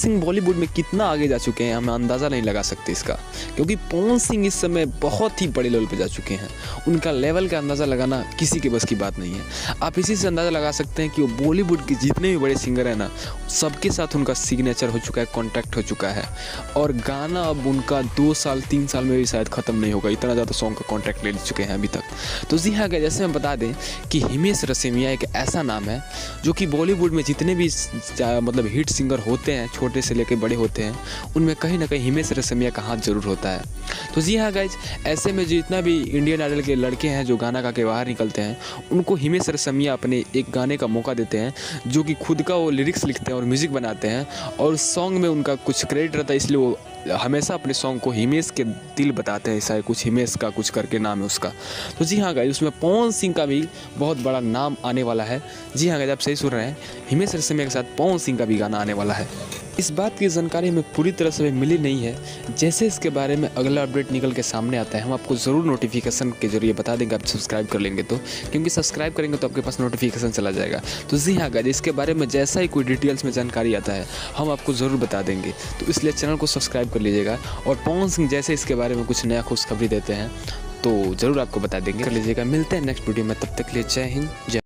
सिंह बॉलीवुड में कितना आगे जा चुके हैं हम अंदाज़ा नहीं लगा सकते इसका, क्योंकि पवन सिंह इस समय बहुत ही बड़े लेवल पे जा चुके हैं। उनका लेवल का अंदाज़ा लगाना किसी के बस की बात नहीं है। आप इसी से अंदाज़ा लगा सकते हैं कि वो बॉलीवुड के जितने भी बड़े सिंगर हैं ना, सबके साथ उनका सिग्नेचर हो चुका है, कॉन्टैक्ट हो चुका है, और गाना अब उनका 2 साल 3 साल में भी शायद ख़त्म नहीं होगा, इतना ज़्यादा सॉन्ग का कॉन्ट्रैक्ट ले चुके हैं अभी तक। तो जी हाँ, जैसे हम बता दें कि हिमेश रेशमिया एक ऐसा नाम है जो कि बॉलीवुड में जितने भी मतलब हिट सिंगर होते हैं, छोटे से लेकर बड़े होते हैं, उनमें कहीं ना कहीं हिमेश रेशमिया का हाथ जरूर होता है। तो जी हाँ गाइज, ऐसे में जितना भी इंडियन आइडल के लड़के हैं जो गाना गा के बाहर निकलते हैं, उनको हिमेश रेशमिया अपने एक गाने का मौका देते हैं, जो कि खुद का वो लिरिक्स लिखते हैं और म्यूज़िक बनाते हैं, और सॉन्ग में उनका कुछ क्रेडिट रहता है, इसलिए वो हमेशा अपने सॉन्ग को हिमेश के दिल बताते हैं, ऐसा है कुछ हिमेश का कुछ करके नाम है उसका। तो जी हाँ गाइस, उसमें पवन सिंह का भी बहुत बड़ा नाम आने वाला है। जी हाँ गाइस, आप सही सुन रहे हैं, हिमेश रेशमिया के साथ पवन सिंह का भी गाना आने वाला है। इस बात की जानकारी हमें पूरी तरह से मिली नहीं है। जैसे इसके बारे में अगला अपडेट निकल के सामने आता है, हम आपको ज़रूर नोटिफिकेशन के जरिए बता देंगे, आप सब्सक्राइब कर लेंगे तो, क्योंकि सब्सक्राइब करेंगे तो आपके पास नोटिफिकेशन चला जाएगा। तो जी हाँ गाइस, इसके बारे में जैसा ही कोई डिटेल्स में जानकारी आता है हम आपको ज़रूर बता देंगे, तो इसलिए चैनल को सब्सक्राइब कर लीजिएगा। और पवन सिंह जैसे इसके बारे में कुछ नया खुशखबरी देते हैं तो ज़रूर आपको बता देंगे, कर लीजिएगा। मिलते हैं नेक्स्ट वीडियो में, तब तक के लिए जय हिंद जय।